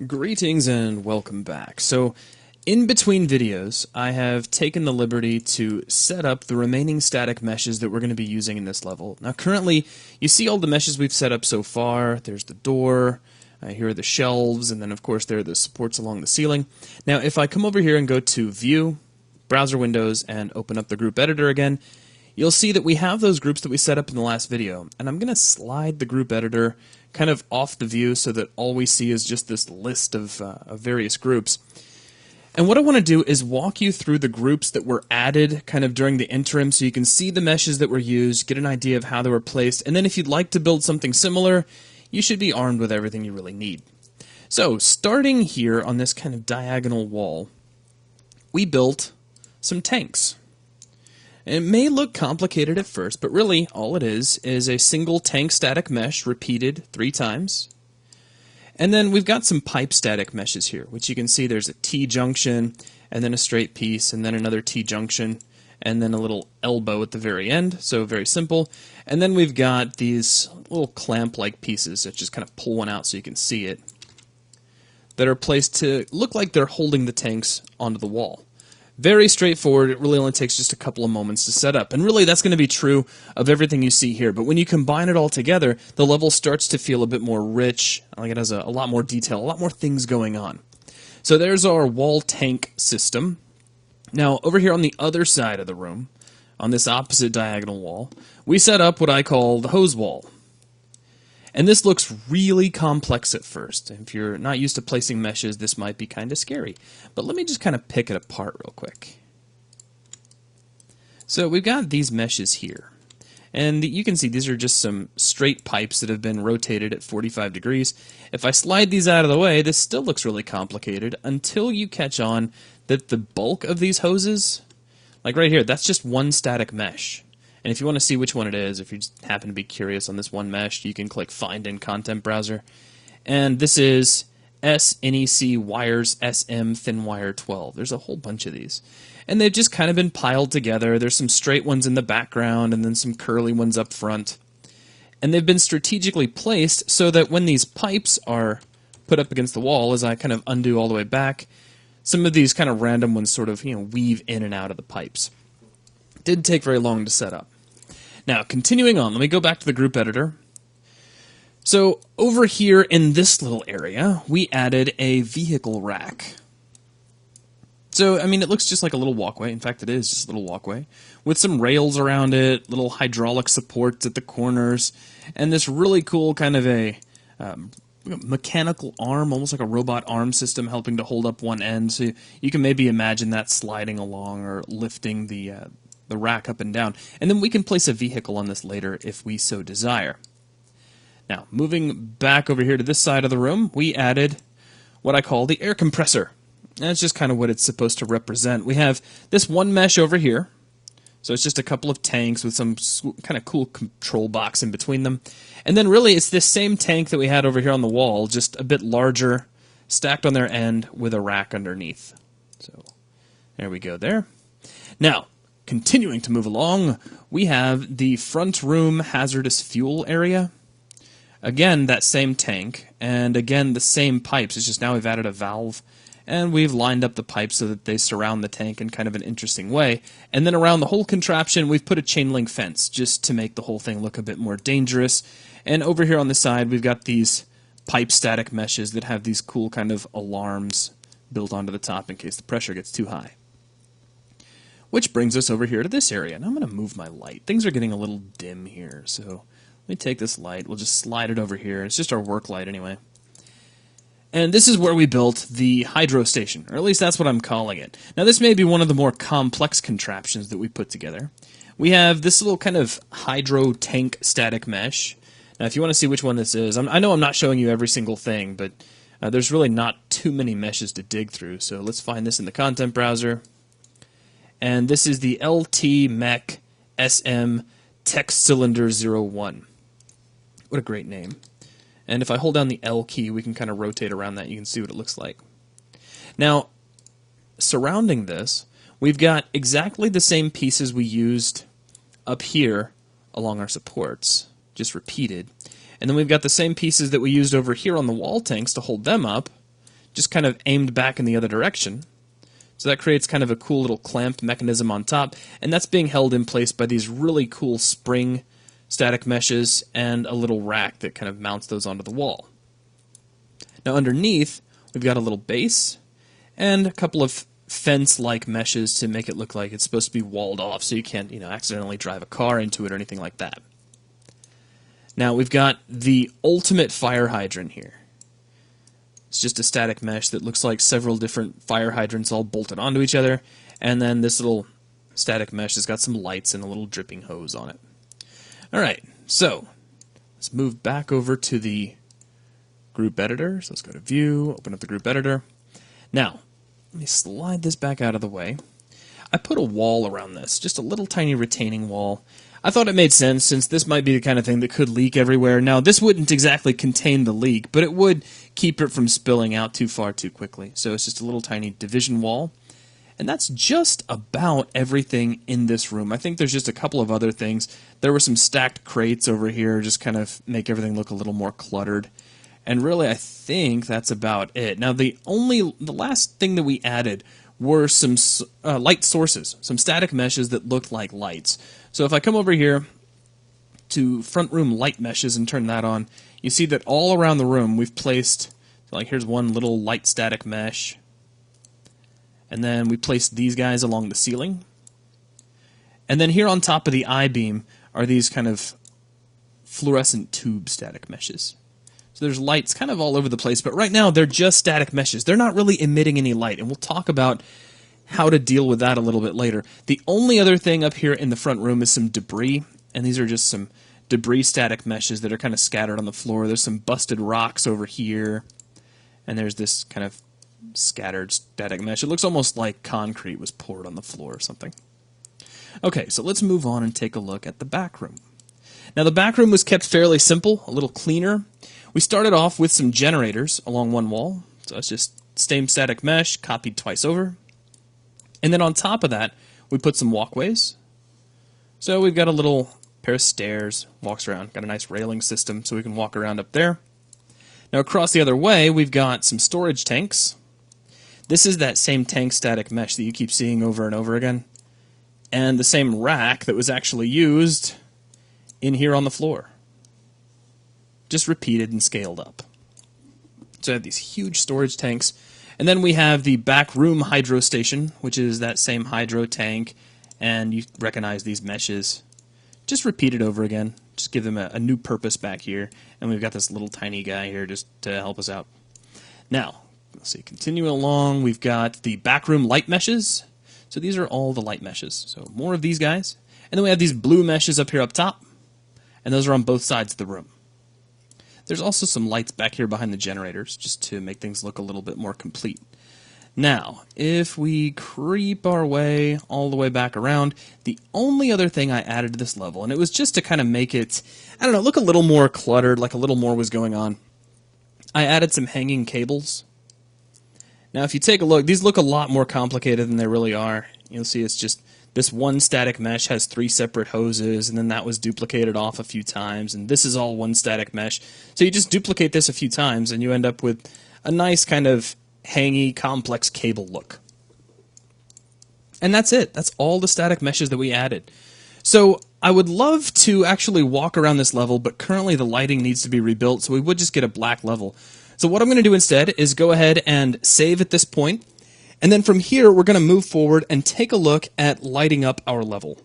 Greetings and welcome back. So, in between videos, I have taken the liberty to set up the remaining static meshes that we're going to be using in this level. Now, currently, you see all the meshes we've set up so far. There's the door, here are the shelves, and then, of course, there are the supports along the ceiling. Now, if I come over here and go to View, Browser Windows, and open up the group editor again, you'll see that we have those groups that we set up in the last video, and I'm going to slide the group editor kind of off the view so that all we see is just this list of various groups. And what I want to do is walk you through the groups that were added kind of during the interim so you can see the meshes that were used, get an idea of how they were placed, and then if you'd like to build something similar, you should be armed with everything you really need. So, starting here on this kind of diagonal wall, we built some tanks. And it may look complicated at first, but really all it is a single tank static mesh repeated 3 times. And then we've got some pipe static meshes here, which you can see there's a T-junction, and then a straight piece, and then another T-junction, and then a little elbow at the very end, so very simple. And then we've got these little clamp-like pieces that just kind of pull one out so you can see it, that are placed to look like they're holding the tanks onto the wall. Very straightforward, it really only takes just a couple of moments to set up. And really that's going to be true of everything you see here, but when you combine it all together, the level starts to feel a bit more rich, like it has a lot more detail, a lot more things going on. So there's our wall tank system. Now over here on the other side of the room, on this opposite diagonal wall, we set up what I call the hose wall. And this looks really complex at first. If you're not used to placing meshes, this might be kind of scary. But let me just kind of pick it apart real quick. So we've got these meshes here. And you can see these are just some straight pipes that have been rotated at 45 degrees. If I slide these out of the way, this still looks really complicated until you catch on that the bulk of these hoses, like right here, that's just one static mesh. And if you want to see which one it is, if you just happen to be curious on this one mesh, you can click Find in Content Browser. And this is SNEC Wires SM Thin Wire 12. There's a whole bunch of these. And they've just kind of been piled together. There's some straight ones in the background and then some curly ones up front. And they've been strategically placed so that when these pipes are put up against the wall, as I kind of undo all the way back, some of these kind of random ones sort of, weave in and out of the pipes. Didn't take very long to set up. Now, continuing on, let me go back to the group editor. So, over here in this little area, we added a vehicle rack. So, I mean, it looks just like a little walkway. In fact, it is just a little walkway, with some rails around it, little hydraulic supports at the corners, and this really cool kind of a mechanical arm, almost like a robot arm system helping to hold up one end. So you can maybe imagine that sliding along or lifting the rack up and down, and then we can place a vehicle on this later if we so desire. Now, moving back over here to this side of the room, we added what I call the air compressor. And that's just kind of what it's supposed to represent. We have this one mesh over here, so it's just a couple of tanks with some kind of cool control box in between them. And then really it's this same tank that we had over here on the wall, just a bit larger, stacked on their end with a rack underneath. So there we go there. Now, continuing to move along, we have the front room hazardous fuel area. Again, that same tank, and again, the same pipes. It's just now we've added a valve, and we've lined up the pipes so that they surround the tank in kind of an interesting way. And then around the whole contraption, we've put a chain link fence, just to make the whole thing look a bit more dangerous. And over here on the side, we've got these pipe static meshes that have these cool kind of alarms built onto the top in case the pressure gets too high. Which brings us over here to this area. And I'm going to move my light. Things are getting a little dim here, so let me take this light. We'll just slide it over here. It's just our work light anyway. And this is where we built the hydro station, or at least that's what I'm calling it. Now this may be one of the more complex contraptions that we put together. We have this little kind of hydro tank static mesh. Now if you want to see which one this is, I know I'm not showing you every single thing, but there's really not too many meshes to dig through, so let's find this in the content browser. And this is the LT Mech SM Text Cylinder 01. What a great name. And if I hold down the L key, we can kind of rotate around that. You can see what it looks like. Now, surrounding this, we've got exactly the same pieces we used up here along our supports, just repeated. And then we've got the same pieces that we used over here on the wall tanks to hold them up, just kind of aimed back in the other direction. So that creates kind of a cool little clamp mechanism on top, and that's being held in place by these really cool spring static meshes and a little rack that kind of mounts those onto the wall. Now underneath, we've got a little base and a couple of fence-like meshes to make it look like it's supposed to be walled off so you can't, accidentally drive a car into it or anything like that. Now we've got the ultimate fire hydrant here. It's just a static mesh that looks like several different fire hydrants all bolted onto each other, and then this little static mesh has got some lights and a little dripping hose on it. Alright, so let's move back over to the group editor. So let's go to View, open up the group editor. Now, let me slide this back out of the way. I put a wall around this, just a little tiny retaining wall. I thought it made sense since this might be the kind of thing that could leak everywhere. Now, this wouldn't exactly contain the leak, but it would keep it from spilling out too far too quickly. So it's just a little tiny division wall. And that's just about everything in this room. I think there's just a couple of other things. There were some stacked crates over here, just kind of make everything look a little more cluttered. And really, I think that's about it. Now, the last thing that we added were some light sources, some static meshes that looked like lights. So if I come over here to front room light meshes and turn that on, you see that all around the room we've placed, like here's one little light static mesh, and then we placed these guys along the ceiling. And then here on top of the I-beam are these kind of fluorescent tube static meshes. So there's lights kind of all over the place, but right now they're just static meshes. They're not really emitting any light, and we'll talk about how to deal with that a little bit later. The only other thing up here in the front room is some debris, and these are just some debris static meshes that are kind of scattered on the floor. There's some busted rocks over here, and there's this kind of scattered static mesh. It looks almost like concrete was poured on the floor or something. Okay, so let's move on and take a look at the back room. Now the back room was kept fairly simple, a little cleaner. We started off with some generators along one wall, so it's just same static mesh copied twice over. And then on top of that, we put some walkways. So we've got a little pair of stairs, walks around, got a nice railing system so we can walk around up there. Now across the other way, we've got some storage tanks. This is that same tank static mesh that you keep seeing over and over again. And the same rack that was actually used in here on the floor. Just repeated and scaled up. So I have these huge storage tanks. And then we have the back room hydro station, which is that same hydro tank. And you recognize these meshes. Just repeat it over again. Just give them a new purpose back here. And we've got this little tiny guy here just to help us out. Now, let's see, continuing along, we've got the back room light meshes. So these are all the light meshes. So more of these guys. And then we have these blue meshes up here up top. And those are on both sides of the room. There's also some lights back here behind the generators, just to make things look a little bit more complete. Now, if we creep our way all the way back around, the only other thing I added to this level, and it was just to kind of make it, I don't know, look a little more cluttered, like a little more was going on, I added some hanging cables. Now, if you take a look, these look a lot more complicated than they really are. You'll see it's just this one static mesh has 3 separate hoses, and then that was duplicated off a few times, and this is all one static mesh. So you just duplicate this a few times, and you end up with a nice kind of hangy, complex cable look. And that's it. That's all the static meshes that we added. So I would love to actually walk around this level, but currently the lighting needs to be rebuilt, so we would just get a black level. So what I'm going to do instead is go ahead and save at this point. And then from here, we're going to move forward and take a look at lighting up our level.